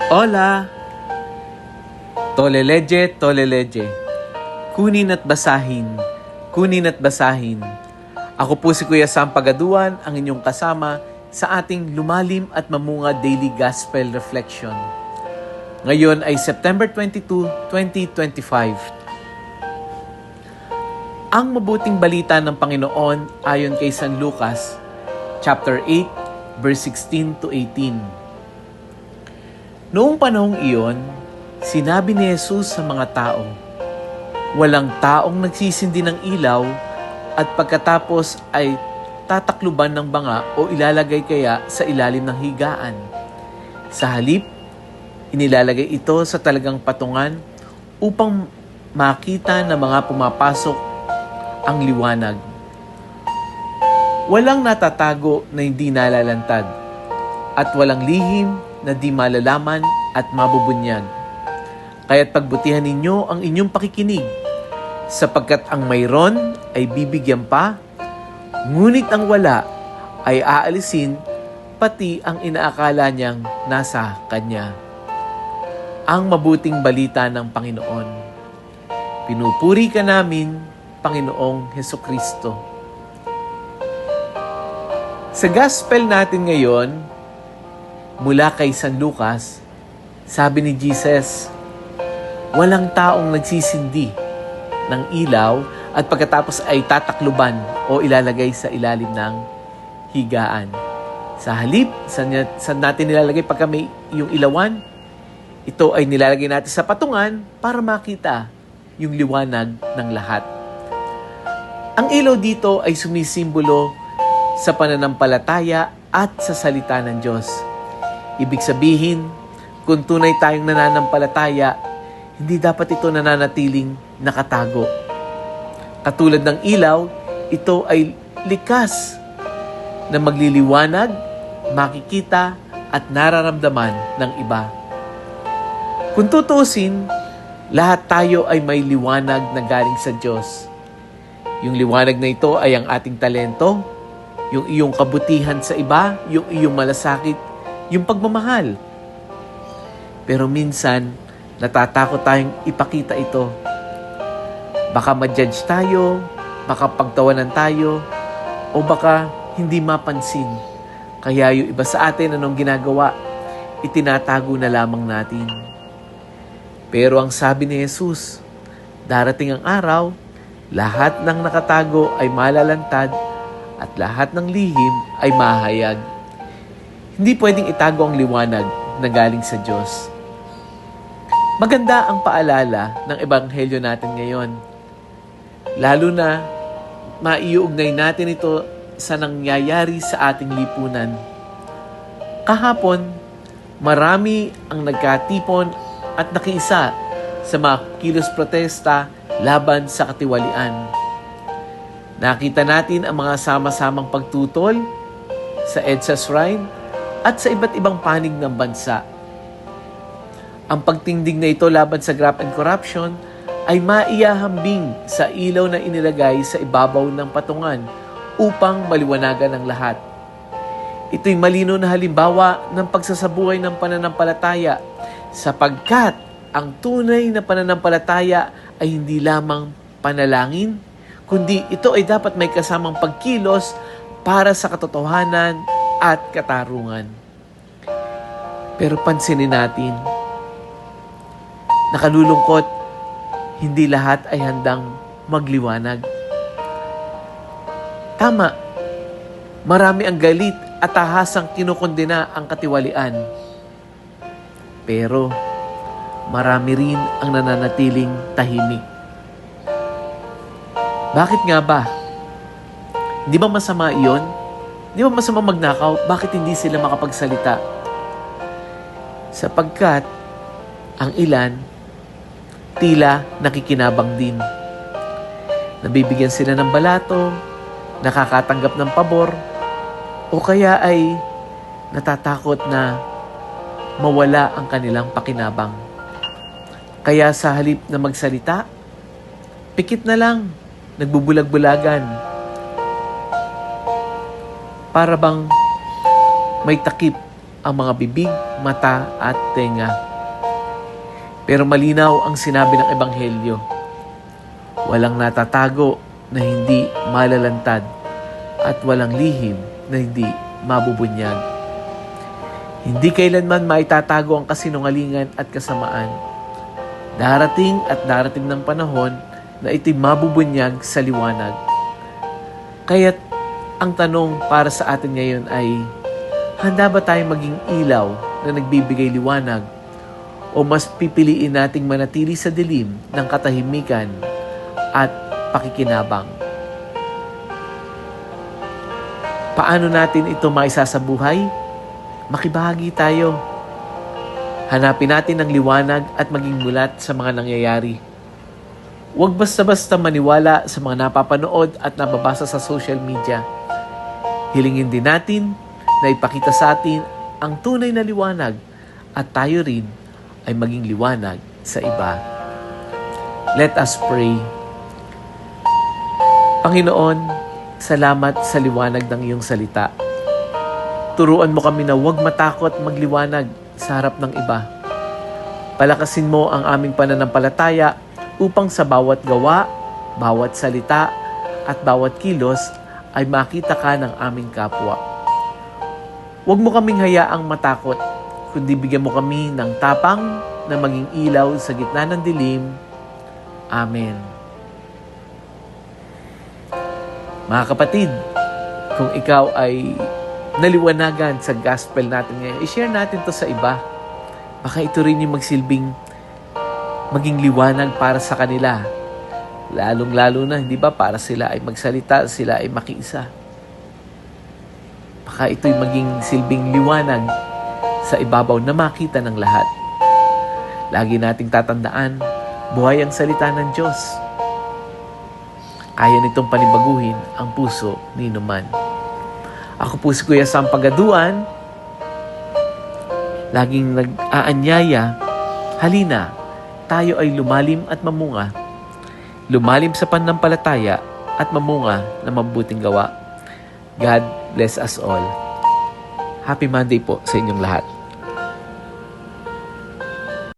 Hola! Toleleje, toleleje. Kunin at basahin, kunin at basahin. Ako po si Kuya Sam Pagaduan, ang inyong kasama sa ating lumalim at mamunga Daily Gospel Reflection. Ngayon ay September 22, 2025. Ang mabuting balita ng Panginoon ayon kay San Lucas, chapter 8, verse 16 to 18. Noong panahong iyon, sinabi ni Jesus sa mga tao, walang taong nagsisindi ng ilaw at pagkatapos ay tatakluban ng banga o ilalagay kaya sa ilalim ng higaan. Sa halip, inilalagay ito sa talagang patungan upang makita ng mga pumapasok ang liwanag. Walang natatago na hindi nalalantad at walang lihim na di malalaman at mabubunyag. Kaya't pagbutihan ninyo ang inyong pakikinig, sapagkat ang mayroon ay bibigyan pa, ngunit ang wala ay aalisin, pati ang inaakala niyang nasa kanya. Ang mabuting balita ng Panginoon. Pinupuri ka namin, Panginoong Hesukristo. Sa gospel natin ngayon, mula kay San Lucas, sabi ni Jesus, walang taong nagsisindi ng ilaw at pagkatapos ay tatakluban o ilalagay sa ilalim ng higaan. Sa halip, saan natin nilalagay pagka may yung ilawan? Ito ay nilalagay natin sa patungan para makita yung liwanag ng lahat. Ang ilaw dito ay sumisimbolo sa pananampalataya at sa salita ng Diyos. Ibig sabihin, kung tunay tayong nananampalataya, hindi dapat ito nananatiling nakatago. Katulad ng ilaw, ito ay likas na magliliwanag, makikita at nararamdaman ng iba. Kung tutusin, lahat tayo ay may liwanag na galing sa Diyos. Yung liwanag na ito ay ang ating talento, yung iyong kabutihan sa iba, yung iyong malasakit, yung pagmamahal. Pero minsan, natatakot tayong ipakita ito. Baka ma-judge tayo, baka pagtawanan tayo, o baka hindi mapansin. Kaya yung iba sa atin, anong ginagawa? Itinatago na lamang natin. Pero ang sabi ni Jesus, darating ang araw, lahat ng nakatago ay malalantad at lahat ng lihim ay mahayag. Hindi pwedeng itago ang liwanag na galing sa Diyos. Maganda ang paalala ng Ebanghelyo natin ngayon. Lalo na, maiuugnay natin ito sa nangyayari sa ating lipunan. Kahapon, marami ang nagkatipon at nakiisa sa mga kilos protesta laban sa katiwalian. Nakita natin ang mga sama-samang pagtutol sa EDSA Shrine at sa iba't ibang panig ng bansa. Ang pagtindig na ito laban sa graft and corruption ay maiyahambing sa ilaw na inilagay sa ibabaw ng patungan upang maliwanagan ang lahat. Ito'y malinaw na halimbawa ng pagsasabuhay ng pananampalataya sapagkat ang tunay na pananampalataya ay hindi lamang panalangin, kundi ito ay dapat may kasamang pagkilos para sa katotohanan at katarungan. Pero pansinin natin, nakalulungkot, hindi lahat ay handang magliwanag. Tama, marami ang galit at tahasang kinukondena ang katiwalian. Pero marami rin ang nananatiling tahimik. Bakit nga ba? Di ba masama iyon? Di ba masama magnakaw? Bakit hindi sila makapagsalita? Sapagkat ang ilan tila nakikinabang din. Nabibigyan sila ng balato, nakakatanggap ng pabor, o kaya ay natatakot na mawala ang kanilang pakinabang. Kaya sa halip na magsalita, pikit na lang, nagbubulag-bulagan. Para bang may takip ang mga bibig, mata at tenga. Pero malinaw ang sinabi ng Ebanghelyo. Walang natatago na hindi malalantad at walang lihim na hindi mabubunyag. Hindi kailanman maitatago ang kasinungalingan at kasamaan. Darating at darating ng panahon na ito'y mabubunyag sa liwanag. Kaya't ang tanong para sa atin ngayon ay, handa ba tayong maging ilaw na nagbibigay liwanag o mas pipiliin nating manatili sa dilim ng katahimikan at pakikinabang? Paano natin ito maisasabuhay? Makibahagi tayo. Hanapin natin ang liwanag at maging mulat sa mga nangyayari. Huwag basta-basta maniwala sa mga napapanood at nababasa sa social media. Hilingin din natin na ipakita sa atin ang tunay na liwanag at tayo rin ay maging liwanag sa iba. Let us pray. Panginoon, salamat sa liwanag ng iyong salita. Turuan mo kami na huwag matakot magliwanag sa harap ng iba. Palakasin mo ang aming pananampalataya upang sa bawat gawa, bawat salita, at bawat kilos ay makita ka ng aming kapwa. Huwag mo kaming hayaang matakot, kundi bigyan mo kami ng tapang na maging ilaw sa gitna ng dilim. Amen. Mga kapatid, kung ikaw ay naliwanagan sa gospel natin ngayon, i-share natin to sa iba. Baka ito rin yung magsilbing maging liwanag para sa kanila. Lalong-lalo na, hindi ba, para sila ay magsalita, sila ay makiisa. Baka ito'y maging silbing liwanag sa ibabaw na makita ng lahat. Lagi nating tatandaan, buhay ang salita ng Diyos. Kaya nitong panibaguhin ang puso ni Numan. Ako po si Kuya Sam Pagaduan, laging nag-aanyaya, halina, tayo ay lumalim at mamunga. Lumalim sa pananampalataya at mamunga ng mabuting gawa. God bless us all. Happy Monday po sa inyong lahat.